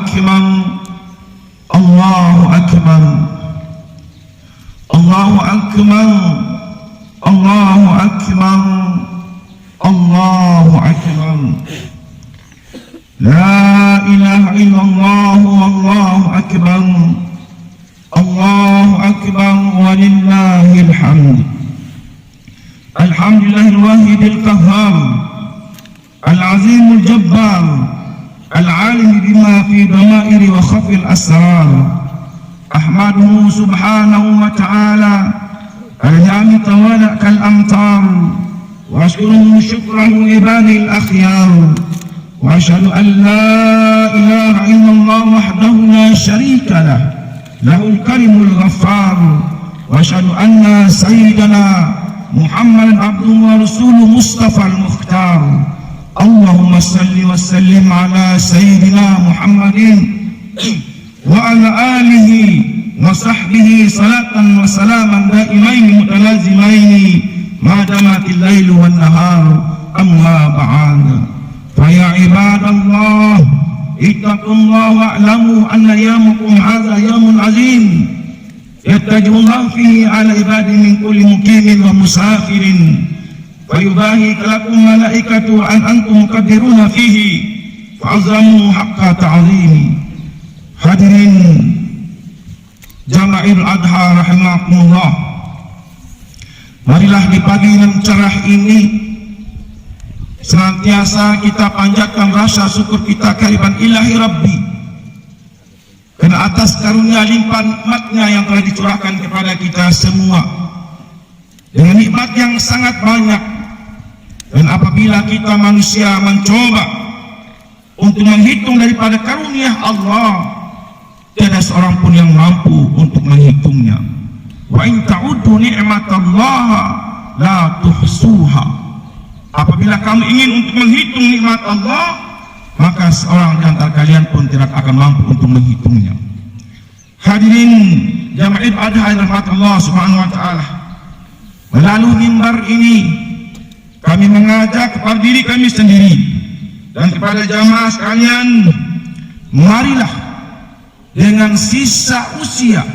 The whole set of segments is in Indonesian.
أكبر الله أكبر الله أكبر الله أكبر الله أكبر لا إله إلا الله والله أكبر الله أكبر ولله الحمد الحمد لله الواحد القهار العظيم الجبار العالم بما في ضمائر وخفي الأسرار أحمده سبحانه وتعالى الجامع طوال كالأمطار وأشكره شكره عباده الأخيار وأشهد أن لا إله إلا الله وحده لا شريك له له الكريم الغفار وأشهد أن سيدنا محمد عبده ورسوله مصطفى المختار اللهم صل وسلم على سيدنا محمد وعلى آله وصحبه صلاة وسلاما دائمين متلازمين ما دامت الليل والنهار أما بعد فيا عباد الله اتقوا الله واعلموا أن يومكم هذا يوم عظيم يتجه الله فيه على عباده من كل مقيم ومسافر ويباهي لكم ملائكة أن أنتم مقدرون فيه فعظموا حق تعظيم. Hadirin Jama'il Adha rahimakumullah, marilah di pagi yang cerah ini senantiasa kita panjatkan rasa syukur kita kehadiran Ilahi Rabbi karena atas karunia limpah nikmatnya yang telah dicurahkan kepada kita semua dengan nikmat yang sangat banyak. Dan apabila kita manusia mencoba untuk menghitung daripada karunia Allah, tiada seorang pun yang mampu untuk menghitungnya. Wa in ta'uddu ni'matallah la tuhsuha. Apabila kamu ingin untuk menghitung nikmat Allah, maka seorang di antara kalian pun tidak akan mampu untuk menghitungnya. Hadirin Jama'il Adha rahmatullah subhanahu wa ta'ala, melalui mimbar ini kami mengajak kepada diri kami sendiri dan kepada jamaah sekalian, marilah dengan sisa usia,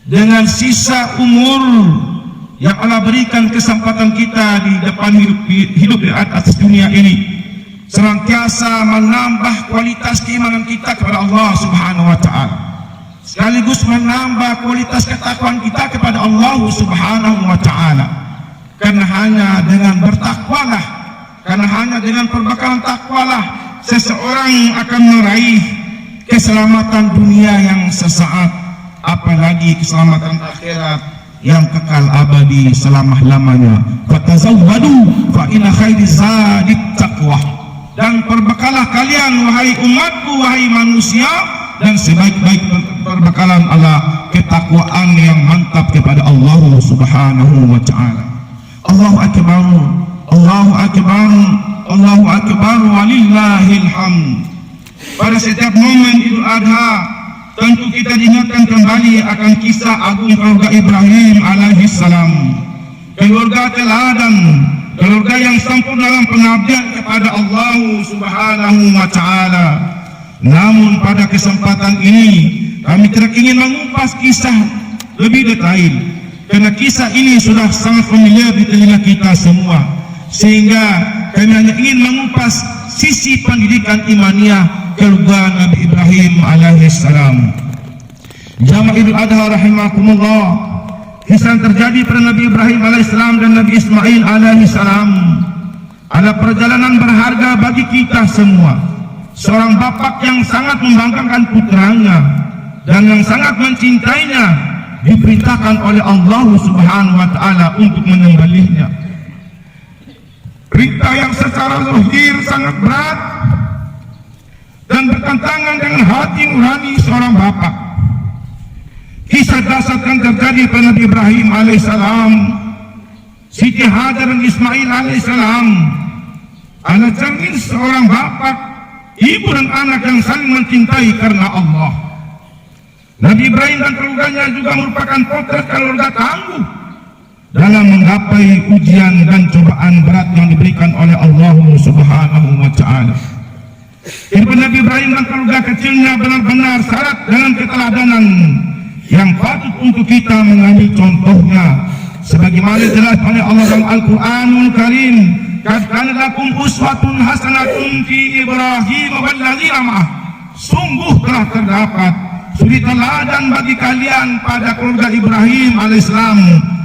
dengan sisa umur yang Allah berikan kesempatan kita di depan hidup di atas dunia ini, senantiasa menambah kualitas keimanan kita kepada Allah Subhanahu wa ta'ala, sekaligus menambah kualitas ketakwaan kita kepada Allah Subhanahu wa ta'ala. Karena hanya dengan bertakwalah, karena hanya dengan perbekalan takwalah seseorang akan meraih keselamatan dunia yang sesaat, apalagi keselamatan akhirat yang kekal abadi selama-lamanya. Fatazawwadu fa inna khairaz zadit taqwa. Dan perbekalah kalian wahai umatku, wahai manusia, dan sebaik-baik perbekalan Allah ketakwaan yang mantap kepada Allah Subhanahu wa ta'ala. Allahu akbar, Allahu akbar, Allahu akbar walillahil hamd. Pada setiap momen Idul Adha tentu kita diingatkan kembali akan kisah agung keluarga Ibrahim alaihi salam, keluarga teladan, keluarga yang sempurna dalam pengabdian kepada Allah Subhanahu wa ta'ala. Namun pada kesempatan ini kami tidak ingin mengupas kisah lebih detail, karena kisah ini sudah sangat familiar di telinga kita semua, sehingga kami hanya ingin mengupas sisi pendidikan imaniah keluarga Nabi Ibrahim alaihissalam. Jamaah Idul Adha rahimakumullah, kisah yang terjadi pada Nabi Ibrahim alaihissalam dan Nabi Ismail alaihissalam adalah perjalanan berharga bagi kita semua. Seorang bapak yang sangat membanggakan putranya dan yang sangat mencintainya diperintahkan oleh Allah Subhanahu wa ta'ala untuk menyembelihnya. Perintah yang secara zahir sangat berat dan bertentangan dengan hati nurani seorang bapak. Kisah dasar yang terjadi pada Nabi Ibrahim alaihissalam, Siti Hajar dan Ismail alaihissalam adalah cermin seorang bapak, ibu dan anak yang saling mencintai karena Allah. Nabi Ibrahim dan keluarganya juga merupakan potret keluarga tangguh dalam menggapai ujian dan cobaan berat yang diberikan oleh Allah Subhanahu wa ta'ala. Kehidupan Nabi Ibrahim dan keluarga kecilnya benar-benar syarat dengan keteladanan yang patut untuk kita mengambil contohnya. Sebagaimana jelas oleh Allah dalam Al-Quranul Karim, "Qad kana lakum uswatun hasanatun fi Ibrahim walladzina ma'ah." Sungguh telah terdapat suri teladan bagi kalian pada keluarga Ibrahim alaihissalam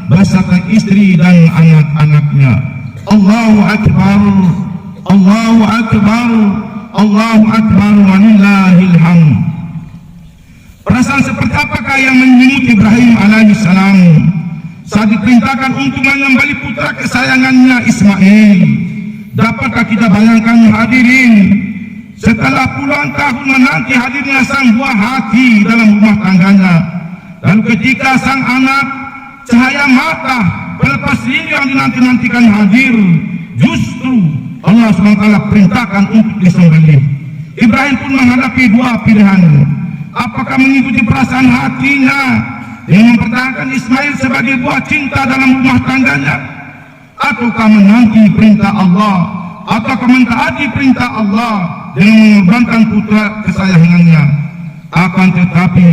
beserta istri dan anak-anaknya. Allahu Akbar, Allahu Akbar, Allahu Akbar, walillahil hamd. Perasaan seperti apakah yang menyelimuti Ibrahim alaihissalam saat diperintahkan untuk menyembelih putra kesayangannya Ismail? Dapatkah kita bayangkan hadirin, setelah puluhan tahun menanti hadirnya sang buah hati dalam rumah tangganya, lalu ketika sang anak cahaya mata pelepas rindu yang dinanti-nantikan hadir, justru Allah SWT perintahkan untuk disembelih. Ibrahim pun menghadapi dua pilihan. Apakah mengikuti perasaan hatinya dengan mempertahankan Ismail sebagai buah cinta dalam rumah tangganya, ataukah menanti perintah Allah, ataukah mentaati perintah Allah dengan mengorbankan putra kesayangannya? Akan tetapi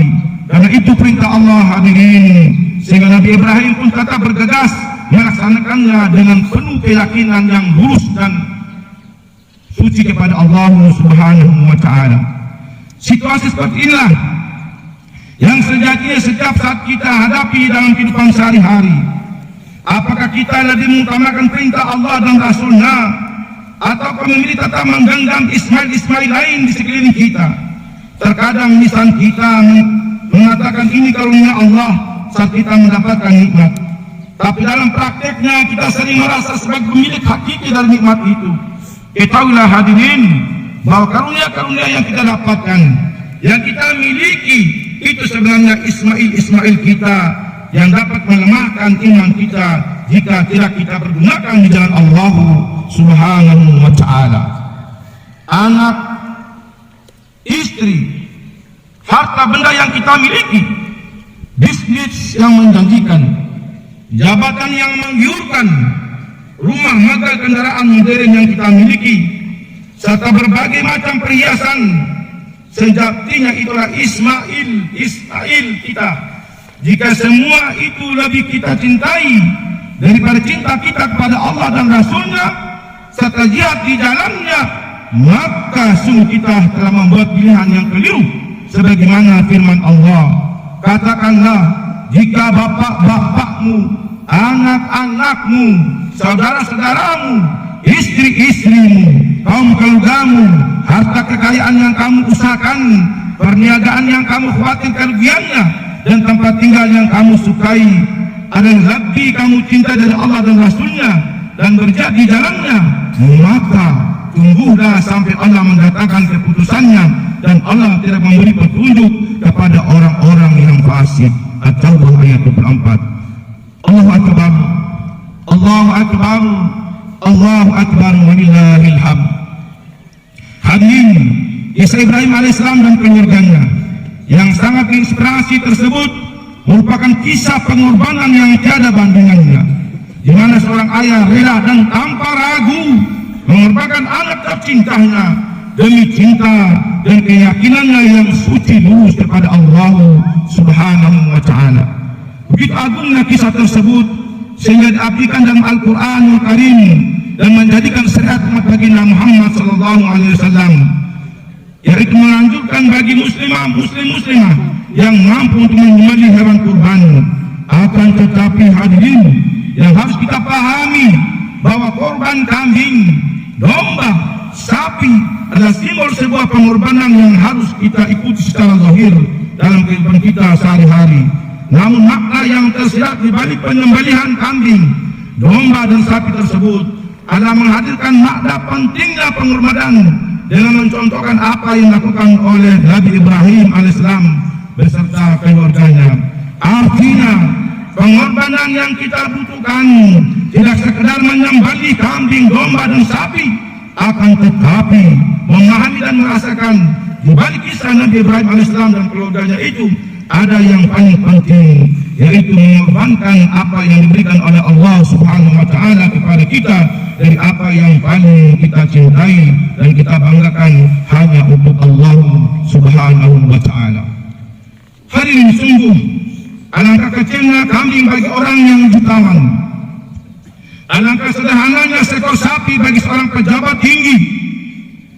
karena itu perintah Allah hadirin, sehingga Nabi Ibrahim pun tetap bergegas melaksanakannya dengan penuh keyakinan yang lurus dan suci kepada Allah Subhanahu wa Ta'ala. Situasi seperti inilah yang sejatinya setiap saat kita hadapi dalam kehidupan sehari-hari. Apakah kita lebih mengutamakan perintah Allah dan Rasulnya, atau memilih tetap menggenggam Ismail lain di sekeliling kita? Terkadang lisan kita mengatakan ini karunia Allah saat kita mendapatkan nikmat, tapi dalam prakteknya kita sering merasa sebagai pemilik hakiki dari nikmat itu. Ketahuilah hadirin bahwa karunia-karunia yang kita dapatkan, yang kita miliki, itu sebenarnya Ismail kita yang dapat melemahkan iman kita jika tidak kita pergunakan di jalan Allah Subhanahu wa Ta'ala. Anak, istri, harta benda yang kita miliki, bisnis yang menjanjikan, jabatan yang menggiurkan, rumah makan kendaraan modern yang kita miliki, serta berbagai macam perhiasan, sejatinya itulah Ismail kita. Jika semua itu lebih kita cintai daripada cinta kita kepada Allah dan Rasulnya serta jihad di jalannya, maka sungguh kita telah membuat pilihan yang keliru. Sebagaimana firman Allah, katakanlah, jika bapak-bapakmu, anak-anakmu, saudara-saudaramu, istri-istrimu, kaum keluargamu, harta kekayaan yang kamu usahakan, perniagaan yang kamu khawatir kerugiannya, dan tempat tinggal yang kamu sukai adalah lebih kamu cinta dari Allah dan Rasulnya dan berjihad di jalannya, maka tunggulah sampai Allah mendatangkan keputusannya dan Allah tidak memberi petunjuk kepada orang-orang yang fasik. At-Taubah ayat 24. Allahu Akbar, Allahu Akbar, Allahu Akbar, walillahil hamd. Hadirin, kisah Ibrahim alaihissalam dan keluarganya yang sangat inspirasi tersebut merupakan kisah pengorbanan yang tiada bandingannya, di mana seorang ayah rela dan tanpa ragu mengorbankan anak tercintanya demi cinta dan keyakinannya yang suci lurus kepada Allah Subhanahu wa Ta'ala. Begitu agungnya kisah tersebut sehingga diabdikan dalam Al-Quranul Karim dan menjadikan syariat umat baginda Muhammad SAW, yaitu menganjurkan bagi muslimah yang mampu untuk menyembelih hewan kurban. Akan tetapi hadirin, yang harus kita pahami bahwa korban kambing, domba, sapi adalah simbol sebuah pengorbanan yang harus kita ikuti secara zahir dalam kehidupan kita sehari-hari. Namun makna yang tersirat di balik penyembelihan kambing, domba dan sapi tersebut adalah menghadirkan makna pentingnya pengorbanan dengan mencontohkan apa yang dilakukan oleh Nabi Ibrahim alaihissalam beserta keluarganya. Artinya pengorbanan yang kita butuhkan tidak sekedar menyembelih kambing, domba dan sapi, akan tetapi memahami dan merasakan di balik kisah Nabi Ibrahim alaihissalam dan keluarganya itu ada yang paling penting, yaitu mengorbankan apa yang diberikan oleh Allah Subhanahu wa Ta'ala kepada kita dari apa yang paling kita cintai dan kita banggakan hanya untuk Allah Subhanahu wa Ta'ala. Hadirin, sungguh alangkah kecilnya kambing bagi orang yang jutawan, alangkah sederhananya seekor sapi bagi seorang pejabat tinggi.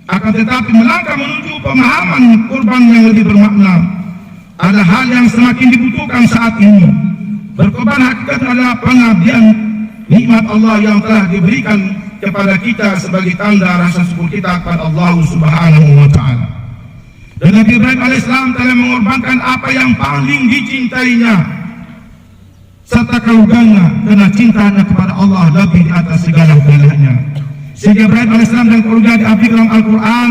Akan tetapi melangkah menuju pemahaman kurban yang lebih bermakna, ada hal yang semakin dibutuhkan saat ini. Berkorban hakikat adalah pengabdian nikmat Allah yang telah diberikan kepada kita sebagai tanda rasa syukur kita kepada Allah Subhanahu wa Ta'ala. Dan Nabi Ibrahim alaihissalam telah mengorbankan apa yang paling dicintainya serta keluarganya, karena cintanya kepada Allah lebih di atas segala-galanya. Sehingga Ibrahim alaihissalam dan keluarga diabdi dalam Al-Quran,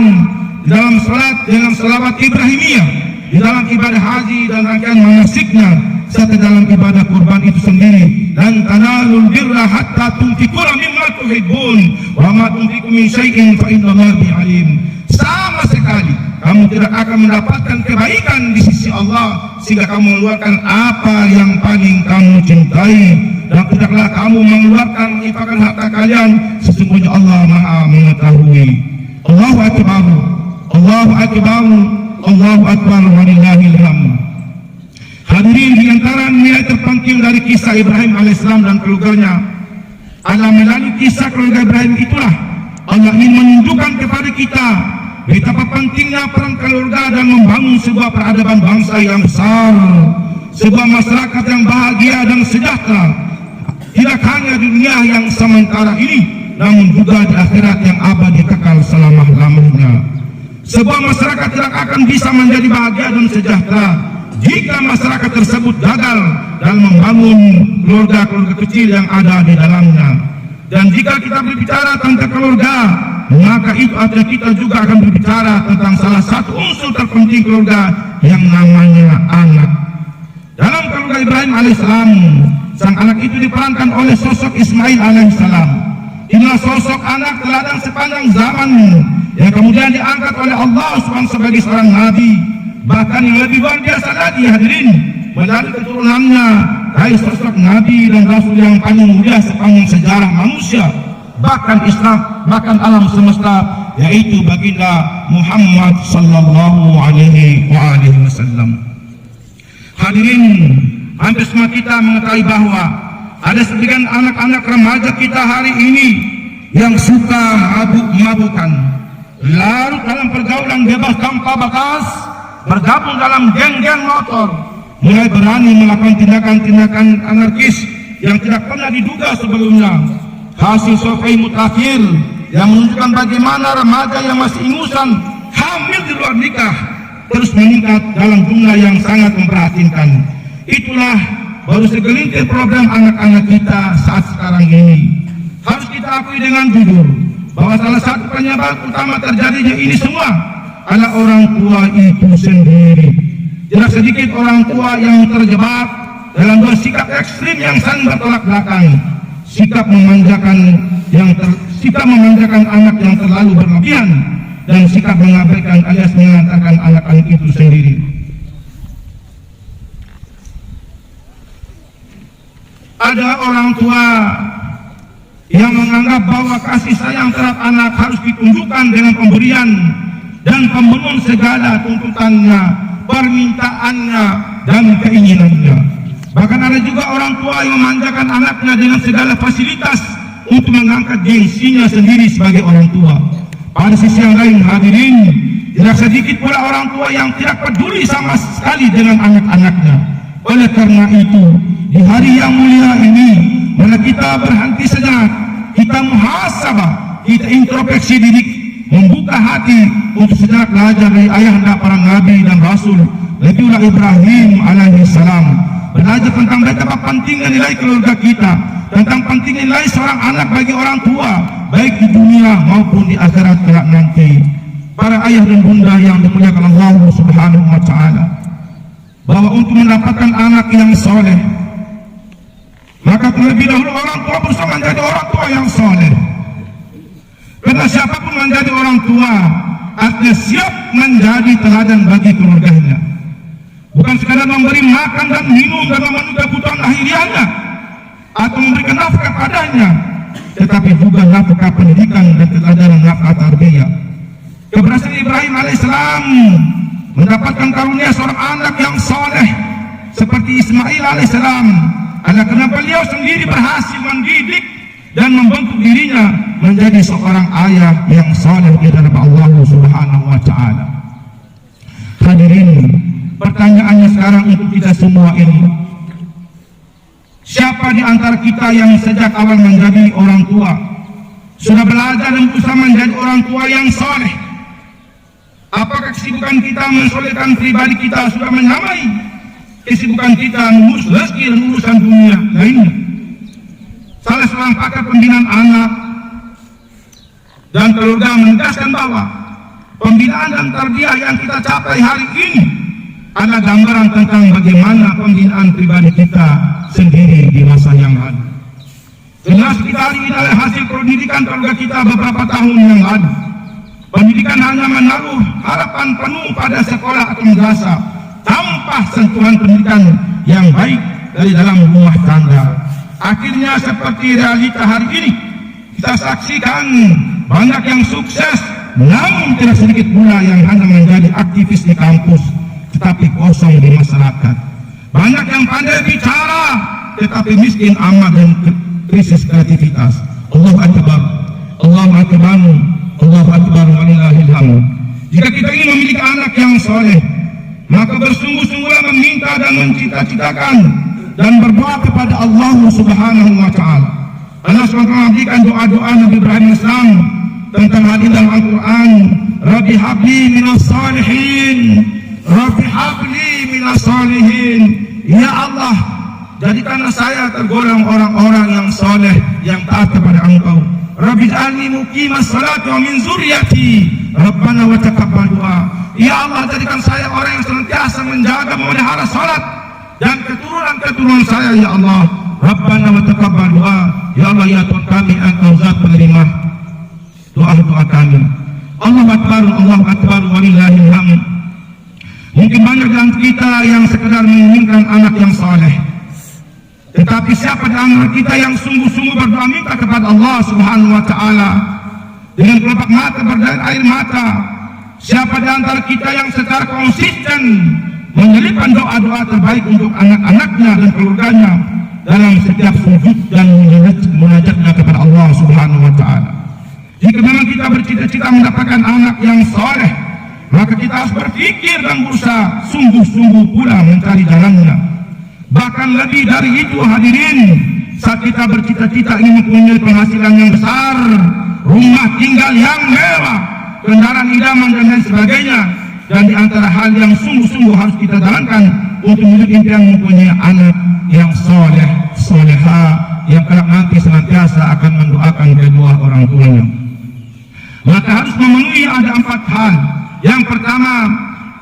di dalam salat dengan selawat Ibrahimiyah, di dalam ibadah haji dan rangkaian manasiknya, serta dalam ibadah kurban itu sendiri. Dan tanalul birra hatta tunfiqu mimma tuhibbun wa ma tunfiqu min syai'in fa innallaha bihi alim. Sama sekali kamu tidak akan mendapatkan kebaikan di sisi Allah sehingga kamu mengeluarkan apa yang paling kamu cintai, dan tidaklah kamu mengeluarkan menginfakkan harta kalian, sesungguhnya Allah Maha mengetahui. Allahu akbar, Allahu akbar, Allahu akbar, walillahil hamd. Hadirin, di antara nilai terpenting dari kisah Ibrahim alaihissalam dan keluarganya adalah melalui kisah keluarga Ibrahim itulah Allah ingin menunjukkan kepada kita betapa pentingnya peran keluarga dan membangun sebuah peradaban bangsa yang besar, sebuah masyarakat yang bahagia dan sejahtera, tidak hanya di dunia yang sementara ini, namun juga di akhirat yang abadi kekal selama-lamanya. Sebuah masyarakat tidak akan bisa menjadi bahagia dan sejahtera jika masyarakat tersebut gagal dalam membangun keluarga-keluarga kecil yang ada di dalamnya. Dan jika kita berbicara tentang keluarga, maka itu artinya kita juga akan berbicara tentang salah satu unsur terpenting keluarga yang namanya anak. Dalam keluarga Ibrahim alaihissalam, sang anak itu diperankan oleh sosok Ismail alaihissalam. Inilah sosok anak teladan sepanjang zaman yang kemudian diangkat oleh Allah SWT sebagai seorang nabi. Bahkan yang lebih luar biasa lagi, hadirin, melalui keturunannya dari sosok nabi dan rasul yang paling mulia sepanjang sejarah manusia, bahkan Islam, bahkan alam semesta, yaitu baginda Muhammad sallallahu alaihi wasallam. Hadirin, hampir semua kita mengetahui bahwa ada sebagian anak-anak remaja kita hari ini yang suka mabuk-mabukan, larut dalam pergaulan bebas tanpa batas, bergabung dalam geng-geng motor, mulai berani melakukan tindakan-tindakan anarkis yang tidak pernah diduga sebelumnya. Hasil survei mutakhir yang menunjukkan bagaimana remaja yang masih ingusan hamil di luar nikah terus meningkat dalam jumlah yang sangat memprihatinkan. Itulah baru segelintir program anak-anak kita saat sekarang ini. Harus kita akui dengan jujur bahwa salah satu penyebab utama terjadinya ini semua adalah orang tua itu sendiri. Tidak sedikit orang tua yang terjebak dalam dua sikap ekstrim yang saling bertolak belakang. Sikap memanjakan anak yang terlalu berlebihan, dan sikap mengabaikan alias mengantarkan anak-anak itu sendiri. Ada orang tua yang menganggap bahwa kasih sayang terhadap anak harus ditunjukkan dengan pemberian dan pemenuhan segala tuntutannya, permintaannya, dan keinginannya. Bahkan ada juga orang tua yang memanjakan anaknya dengan segala fasilitas untuk mengangkat gengsinya sendiri sebagai orang tua. Pada sisi yang lain, hadirin, tidak sedikit pula orang tua yang tidak peduli sama sekali dengan anak-anaknya. Oleh karena itu, di hari yang mulia ini, mana kita berhenti sejenak, kita muhasabah, kita introspeksi diri, membuka hati untuk sejenak belajar dari ayahanda para nabi dan rasul, Nabiullah Ibrahim alaihissalam. Belajar tentang betapa pentingnya nilai keluarga kita, tentang pentingnya nilai seorang anak bagi orang tua, baik di dunia maupun di akhirat kelak nanti. Para ayah dan bunda yang dimuliakan Allah Subhanahu wa Ta'ala, bahwa untuk mendapatkan anak yang soleh, maka terlebih dahulu orang tua berusaha menjadi orang tua yang soleh. Karena siapapun menjadi orang tua, artinya siap menjadi teladan bagi keluarganya. Bukan sekadar memberi makan dan minum dan memenuhi kebutuhan lahiriahnya atau memberikan nafkah padanya, tetapi juga nafkah pendidikan dan keteladanan nafkah tarbiyah. Keberhasilan Ibrahim alaihissalam mendapatkan karunia seorang anak yang soleh seperti Ismail alaihissalam adalah karena beliau sendiri berhasil mendidik dan membentuk dirinya menjadi seorang ayah yang soleh di hadapan Allah Subhanahu wa Ta'ala. Hadirin, pertanyaannya sekarang untuk kita semua ini, siapa di antara kita yang sejak awal menjadi orang tua sudah belajar dan berusaha menjadi orang tua yang soleh? Apakah kesibukan kita mensolehkan pribadi kita sudah menyamai kesibukan kita mengurus rezeki dan urusan dunia lainnya? Salah seorang pakar pembinaan anak dan keluarga menegaskan bahwa pembinaan dan tarbiyah yang kita capai hari ini adalah gambaran tentang bagaimana pembinaan pribadi kita sendiri di masa yang lalu. Generasi kita hari ini adalah hasil pendidikan keluarga kita beberapa tahun yang lalu. Pendidikan hanya menaruh harapan penuh pada sekolah atau madrasah tanpa sentuhan pendidikan yang baik dari dalam rumah tangga. Akhirnya seperti realita hari ini, kita saksikan banyak yang sukses, namun tidak sedikit pula yang hanya menjadi aktivis di kampus tetapi kosong di masyarakat. Banyak yang pandai bicara tetapi miskin amat dan krisis kreativitas. Allahu Akbar, Allahu Akbar, Allahu Akbar, walillahil hamd. Jika kita ingin memiliki anak yang soleh, maka bersungguh-sungguhlah meminta dan mencita-citakan dan berdoa kepada Allah Subhanahu wa Ta'ala. Allah SWT memberikan doa-doa Nabi Ibrahim Islam tentang hal ini dalam Al-Quran. Rabbi habli minas salihin, Rabbi habli minas salihin. Ya Allah, jadikanlah saya tergolong orang-orang yang soleh, yang taat kepada Engkau. Rabbi ij'alni muqimas salati wa min zurriyyati Rabbana wa taqabbal du'a. Ya Allah, jadikan saya orang yang senantiasa menjaga memelihara salat dan keturunan saya, ya Allah. Rabbana wa taqabbal du'a. Ya Allah, ya Tuhan kami, Engkau zat penerima doa-doa kami. Allahu Akbar, Allahu Akbar, walillahil hamd. Mungkin banyak dari kita yang sekedar menginginkan anak yang saleh, tetapi siapa di antara kita yang sungguh-sungguh berdoa minta kepada Allah Subhanahu wa Ta'ala dengan kelopak mata berderet air mata? Siapa di antara kita yang secara konsisten menyelipkan doa-doa terbaik untuk anak-anaknya dan keluarganya dalam setiap sujud dan munajatnya kepada Allah Subhanahu wa Ta'ala? Jika memang kita bercita-cita mendapatkan anak yang soleh, maka kita harus berpikir dan berusaha sungguh-sungguh pula mencari jalannya. Bahkan lebih dari itu, hadirin, saat kita bercita-cita ingin mempunyai penghasilan yang besar, rumah tinggal yang mewah, kendaraan idaman dan lain sebagainya, dan di antara hal yang sungguh-sungguh harus kita jalankan untuk menuju impian mempunyai anak yang soleh, soleha, yang kelak nanti senantiasa akan mendoakan kedua orang tuanya. Maka harus memenuhi ada 4 hal. Yang pertama,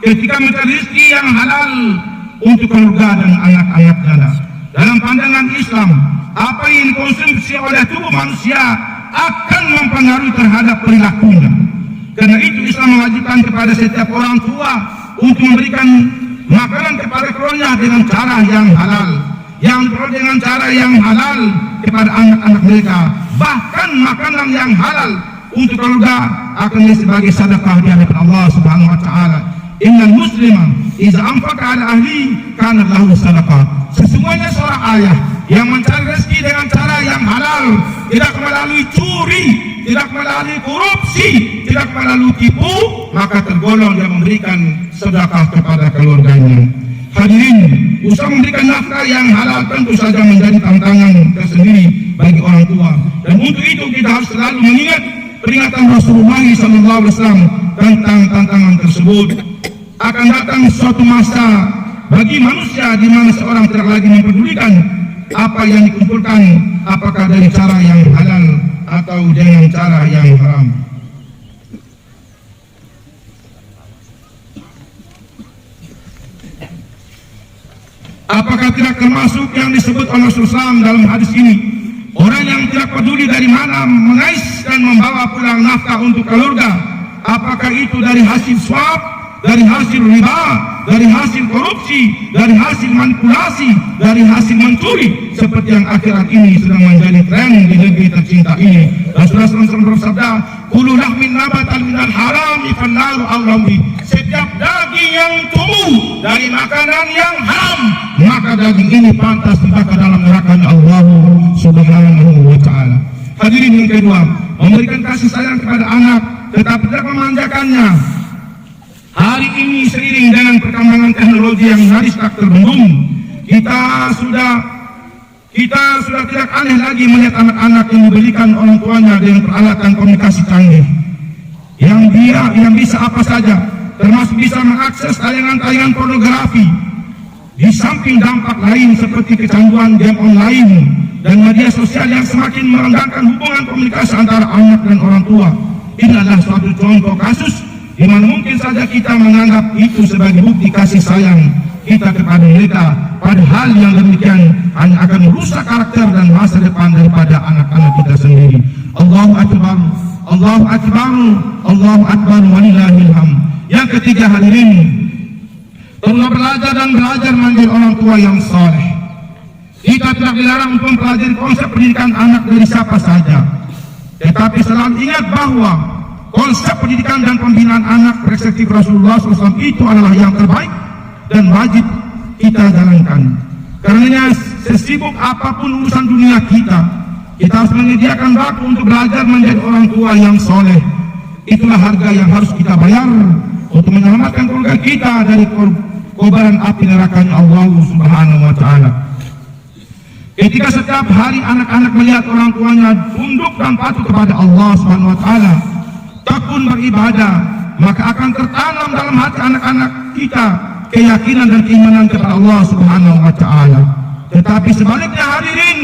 ketika mencari rezeki yang halal untuk keluarga dan anak-anaknya. Dalam pandangan Islam, apa yang dikonsumsi oleh tubuh manusia akan mempengaruhi terhadap perilakunya. Karena itu Islam mewajibkan kepada setiap orang tua untuk memberikan makanan kepada keluarganya dengan cara yang halal, yang perlu dengan cara yang halal kepada anak-anak mereka. Bahkan makanan yang halal untuk keluarga akan sebagai sedekah di hadapan Allah Subhanahu wa Ta'ala. Innal muslima idza anfaqa ala ahli kana lahu sadaqah. Sesungguhnya seorang ayah yang mencari rezeki dengan cara yang halal, tidak melalui curi, tidak melalui korupsi, tidak melalui tipu, maka tergolong yang memberikan sedekah kepada keluarganya. Hadirin, usaha memberikan nafkah yang halal tentu saja menjadi tantangan tersendiri bagi orang tua. Dan untuk itu kita harus selalu mengingat peringatan Rasulullah SAW tentang tantangan tersebut. Akan datang suatu masa bagi manusia di mana seorang tidak lagi mempedulikan apa yang dikumpulkan, apakah dari cara yang halal atau dengan cara yang haram. Apakah tidak termasuk yang disebut oleh Rasulullah dalam hadis ini, orang yang tidak peduli dari mana mengais dan membawa pulang nafkah untuk keluarga, apakah itu dari hasil suap, dari hasil riba, dari hasil korupsi, dari hasil manipulasi, dari hasil mencuri, seperti yang akhir-akhir ini sedang menjadi tren di negeri tercinta ini. Rasulullah SAW bersabda, "Kullu lahmin nabatan minal harami fannaru awla bih." Setiap daging yang tumbuh dari makanan yang haram, maka daging ini pantas dibakar dalam neraka Allah Subhanahu wa taala. Hadirin yang kedua, memberikan kasih sayang kepada anak tetapi tidak memanjakannya. Hari ini seiring dengan perkembangan teknologi yang nyaris tak terbendung, kita sudah tidak aneh lagi melihat anak-anak yang diberikan orang tuanya dengan peralatan komunikasi canggih, yang bisa apa saja, termasuk bisa mengakses tayangan-tayangan pornografi. Di samping dampak lain seperti kecanduan game online dan media sosial yang semakin merendahkan hubungan komunikasi antara anak dan orang tua, ini adalah suatu contoh kasus di mana mungkin saja kita menganggap itu sebagai bukti kasih sayang kita kepada mereka, padahal yang demikian hanya akan merusak karakter dan masa depan daripada anak-anak kita sendiri. Allahu Akbar, Allahu Akbar, Allahu Akbar, walillahil hamd. Yang ketiga, hadirin, perlu belajar dan belajar menjadi orang tua yang saleh. Kita tidak dilarang untuk mempelajari konsep pendidikan anak dari siapa saja, tetapi selalu ingat bahwa konsep pendidikan dan pembinaan anak perspektif Rasulullah SAW itu adalah yang terbaik dan wajib kita jalankan. Karenanya sesibuk apapun urusan dunia kita harus menyediakan waktu untuk belajar menjadi orang tua yang soleh. Itulah harga yang harus kita bayar untuk menyelamatkan keluarga kita dari kobaran api nerakanya Allah Subhanahu wa taala. Ketika setiap hari anak-anak melihat orang tuanya tunduk dan patuh kepada Allah Subhanahu wa taala, tekun beribadah, maka akan tertanam dalam hati anak-anak kita keyakinan dan keimanan kepada Allah Subhanahu wa taala. Tetapi sebaliknya, hadirin,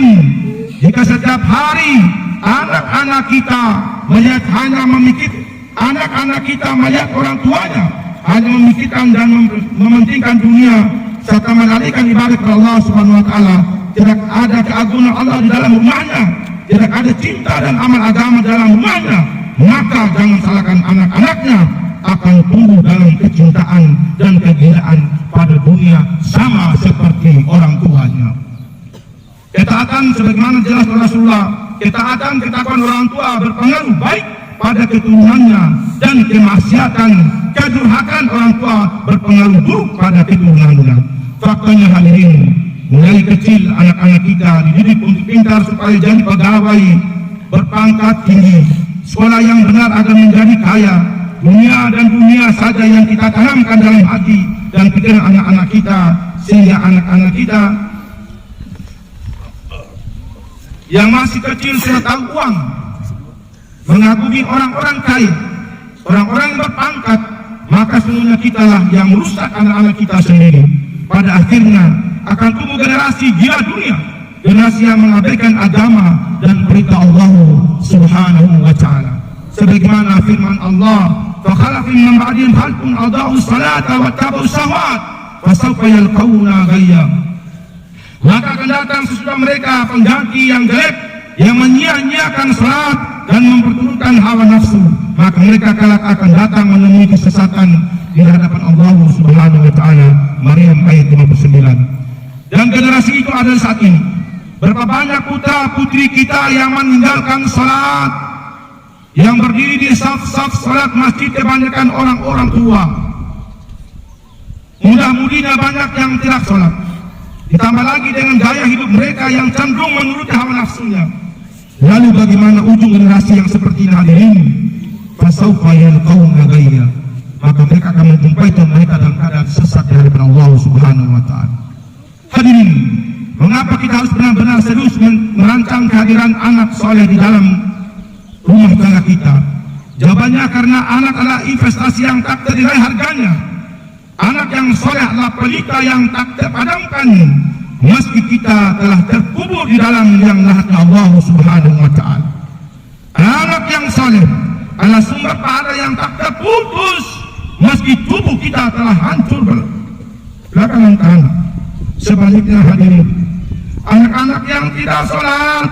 jika setiap hari anak-anak kita melihat orang tuanya hanya memikirkan dan mementingkan dunia serta menalihkan ibadah kepada Allah Subhanahu wa taala, tidak ada keagungan Allah di dalam rumahnya, tidak ada cinta dan amal agama dalam rumahnya, maka jangan salahkan anak-anaknya akan tumbuh dalam kecintaan dan kegilaan pada dunia sama seperti orang tuanya. Ketaatan sebagaimana jelas Rasulullah, ketakwaan orang tua berpengaruh baik pada keturunannya, dan kemaksiatan, kedurhakaan orang tua berpengaruh buruk pada keturunannya. Faktanya, hadirin, mulai kecil anak-anak kita dididik untuk pintar supaya jadi pegawai berpangkat tinggi, sekolah yang benar agar menjadi kaya. Dunia saja yang kita tanamkan dalam hati dan pikiran anak-anak kita, sehingga anak-anak kita yang masih kecil sudah tahu uang, mengagumi orang-orang kaya, orang-orang yang berpangkat, maka semuanya kitalah yang merusak anak-anak kita sendiri. Pada akhirnya akan tumbuh generasi gila dunia, generasi yang mengabaikan agama dan perintah Allah Subhanahu wa taala. Sebagaimana firman Allah, "Fa khalafa min ba'dihim khalqun adaa'u salata wa tabu'u syahwat fa sawfa yalqawna ghayya." Maka akan datang sesudah mereka pengganti yang jelek, yang menyia-nyiakan salat dan memperturutkan hawa nafsu, maka mereka kelak akan datang menemui kesesatan di hadapan Allah Subhanahu wa taala. Maryam ayat 59. Dan generasi itu adalah saat ini. Berapa banyak putra putri kita yang meninggalkan salat, yang berdiri di saf-saf salat masjid kebanyakan orang-orang tua. Mudah-mudinya banyak yang tidak salat. Ditambah lagi dengan gaya hidup mereka yang cenderung menuruti hawa nafsunya. Lalu bagaimana ujung generasi yang seperti ini, hadirin? Fasawfa yalqawna ghayya. Maka mereka akan menjumpai mereka dalam keadaan sesat di hadapan Allah Subhanahu wa taala. Hadirin, mengapa kita harus benar-benar serius merancang kehadiran anak soleh di dalam rumah tangga kita? Jawabannya karena anak adalah investasi yang tak ternilai harganya. Anak yang soleh adalah pelita yang tak terpadamkan, meski kita telah terkubur di dalam liang lahatnya Allah Subhanahu wa taala. Anak yang soleh adalah sumber pahala yang tak terputus, meski tubuh kita telah hancur belakangan tangan. Sebaliknya, hadirin, anak-anak yang tidak sholat,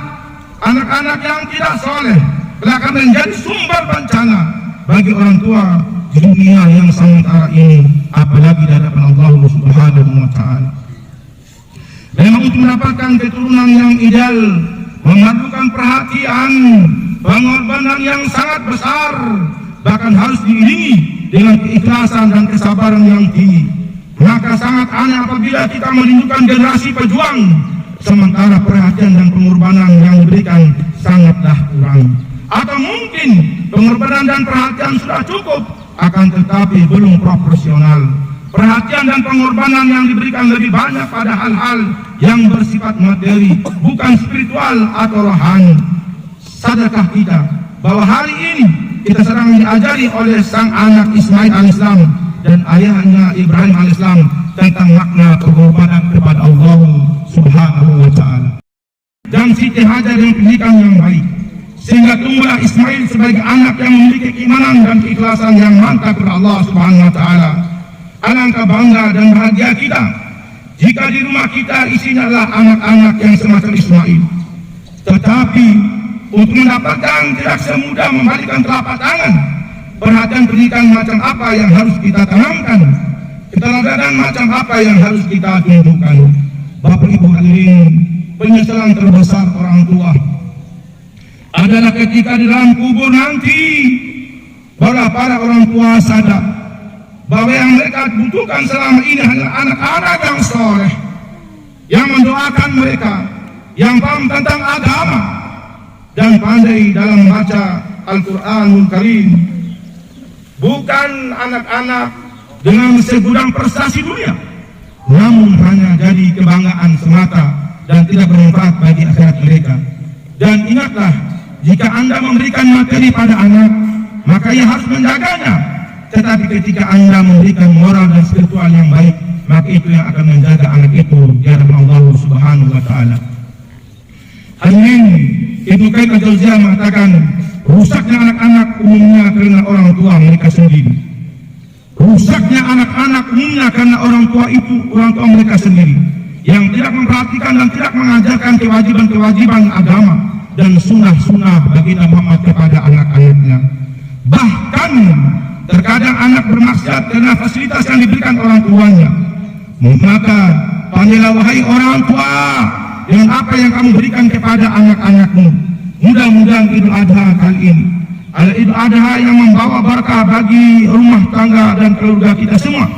anak-anak yang tidak soleh akan menjadi sumber bencana bagi orang tua di dunia yang sementara ini, apalagi di hadapan Allah Subhanahu wa Ta'ala. Memang untuk mendapatkan keturunan yang ideal memerlukan perhatian, pengorbanan yang sangat besar, bahkan harus diiringi dengan keikhlasan dan kesabaran yang tinggi. Maka sangat aneh apabila kita merindukan generasi pejuang, sementara perhatian dan pengorbanan yang diberikan sangatlah kurang. Atau mungkin pengorbanan dan perhatian sudah cukup, akan tetapi belum proporsional. Perhatian dan pengorbanan yang diberikan lebih banyak pada hal-hal yang bersifat materi, bukan spiritual atau rohani. Sadarkah kita bahwa hari ini kita sedang diajari oleh sang anak Ismail alaihissalam dan ayahnya Ibrahim alaihissalam tentang makna pengorbanan kepada Allah Subhanahu wa Ta'ala. Dan Siti Hajar yang pendidikan yang baik, sehingga tumbuhlah Ismail sebagai anak yang memiliki keimanan dan keikhlasan yang mantap kepada Allah Subhanahu wa Ta'ala. Alangkah bangga dan bahagia kita jika di rumah kita isinya adalah anak-anak yang semacam Ismail. Tetapi untuk mendapatkan tidak semudah membalikan telapak tangan. Perhatian pendidikan macam apa yang harus kita tanamkan, keteladanan macam apa yang harus kita tunjukkan. Bapak Ibu hadirin, penyesalan terbesar orang tua adalah ketika di dalam kubur nanti, bahwa para orang tua sadar bahwa yang mereka butuhkan selama ini adalah anak-anak yang soleh, yang mendoakan mereka, yang paham tentang agama dan pandai dalam membaca Al-Quranul Karim. Bukan anak-anak dengan segudang prestasi dunia, namun hanya jadi kebanggaan semata dan tidak bermanfaat bagi akhirat mereka. Dan ingatlah, jika Anda memberikan materi pada anak, maka ia harus menjaganya. Tetapi ketika Anda memberikan moral dan spiritual yang baik, maka itu yang akan menjaga anak itu di hadapan Allah Subhanahu wa Ta'ala. Hadirin, Ibnu Qayyim al-Jauziyah mengatakan, rusaknya anak-anak umumnya karena orang tua mereka sendiri. Rusaknya anak-anak umumnya karena orang tua mereka sendiri, yang tidak memperhatikan dan tidak mengajarkan kewajiban-kewajiban agama dan sunnah-sunnah bagi Nabi Muhammad kepada anak-anaknya. Bahkan terkadang anak bermaksiat karena fasilitas yang diberikan orang tuanya. Maka pandailah wahai orang tua dengan apa yang kamu berikan kepada anak-anakmu. Mudah-mudahan Idul Adha kali ini adalah Idul Adha yang membawa berkah bagi rumah tangga dan keluarga kita semua.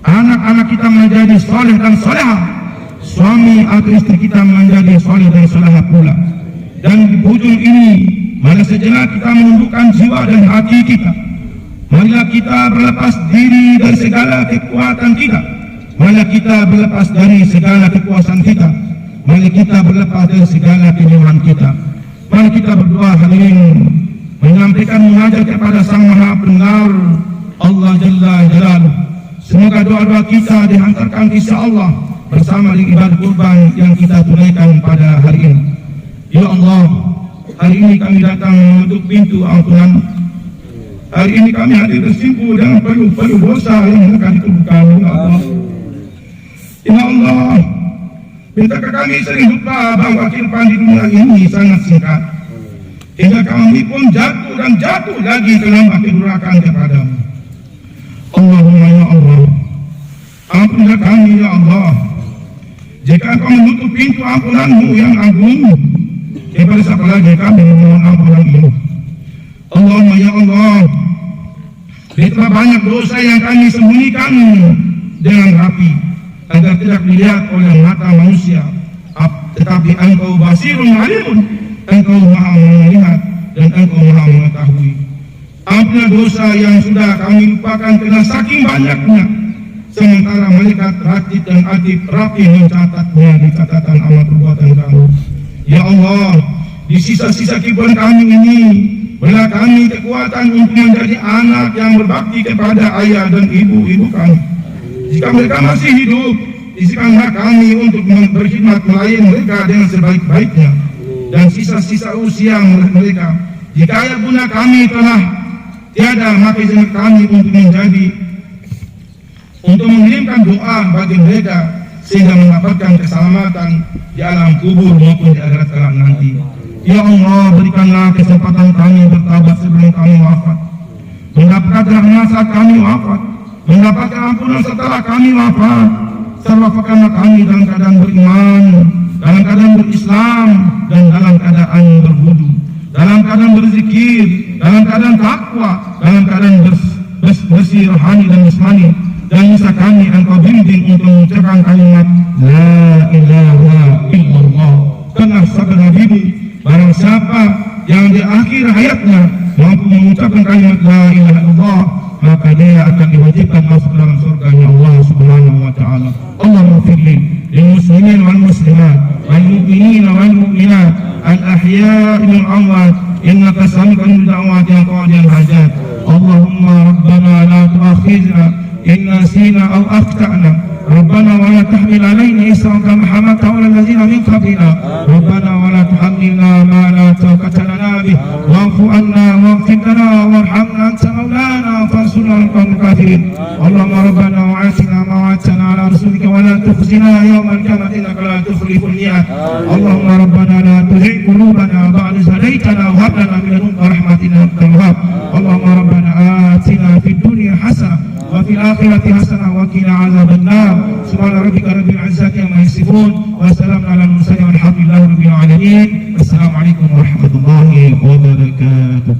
Anak-anak kita menjadi soleh dan solehah, suami atau istri kita menjadi soleh dan solehah pula. Dan di ujung ini, mari sejenak kita menundukkan jiwa dan hati kita. Marilah kita berlepas diri dari segala kekuatan kita. Marilah kita berlepas dari segala kekuasaan kita. Marilah kita berlepas dari segala kemewahan kita. Mari kita berdoa hadirin, menyampaikan munajat kepada Sang Maha Pendengar Allah Jalla Jalaluh. Semoga doa-doa kita dihantarkan insya Allah bersama dengan ibadah kurban yang kita tunaikan pada hari ini. Ya Allah, hari ini kami datang menutup pintu ampunan. Hari ini kami hadir bersimpu dengan peluh-peluh dosa yang akan ditubuhkan. Ya Allah, ya Allah, mintakah kami sering lupa bahwa kehidupan di dunia ini sangat singkat, hingga kami pun jatuh dan jatuh lagi ke lembah kedurhakaan kepadamu. Allahumma ya Allah, ampunlah kami ya Allah. Jika Engkau menutup pintu ampunanmu yang agung, kepada siapa lagi kami memohon ampunan ini? Allahumma ya Allah, betapa banyak dosa yang kami sembunyikan dengan rapi agar tidak dilihat oleh mata manusia, tetapi Engkau basirun alimun, Engkau maha melihat dan Engkau maha mengetahui. Ampunilah dosa yang sudah kami lupakan karena saking banyaknya, sementara malaikat ratib dan atib rapi mencatatnya di catatan amal perbuatan kami. Ya Allah, di sisa-sisa kehidupan kami ini, berilah kami kekuatan untuk menjadi anak yang berbakti kepada ayah dan ibu-ibu kami. Jika mereka masih hidup, izinkanlah kami untuk berkhidmat melayani mereka dengan sebaik-baiknya. Dan sisa-sisa usia mereka, jika ayah bunda kami telah tiada, maka izinkan kami untuk mengirimkan doa bagi mereka sehingga mendapatkan keselamatan di alam kubur maupun di akhirat kelak nanti. Ya Allah, berikanlah kesempatan kami bertaubat sebelum kami wafat. mendapatkan rahmat saat kami wafat, mendapatkan ampunan setelah kami wafat. Serahkanlah kami dalam keadaan beriman, dalam keadaan berislam, dan dalam keadaan berwudu, dalam keadaan berzikir, dalam keadaan takwa, dalam keadaan bersih rohani dan jasmani. Dan bisa kami Engkau bimbing untuk mengucapkan kalimat La ilaha illallah. Karena sabda Nabi, barang siapa yang di akhir hayatnya mampu mengucapkan kalimat La ilaha illallah, maka dia akan diwajibkan masuk dalam surganya Allah Subhanahu wa taala. Allahumma firli lil muslimin wal muslimat wal mu'minin wal mu'minat al ahya'i wal amwat innaka sami'un da'wati qadil hajat. Allahumma rabbana la tu'akhidhna in nasina aw akhtana. ربنا ولا تحمل علينا إصرا كما حملته على الذين من قبلنا ربنا ولا تحملنا ما لا طاقة لنا به واعف عنا واغفر لنا وارحمنا أنت مولانا فانصرنا على القوم الكافرين اللهم ربنا وآتنا ما وعدتنا على رسولك ولا تخزنا يوم القيامة إنك لا تخلف الميعاد اللهم ربنا لا تزغ قلوبنا بعد إذ هديتنا وهب لنا من لدنك رحمة إنك أنت الوهاب اللهم ربنا آتنا في الدنيا حسنة وفي الآخرة حسنة وقنا عذاب النار سبحان ربك رب العزة عما يصفون وسلام على المرسلين والحمد لله رب العالمين. السلام عليكم ورحمة الله وبركاته.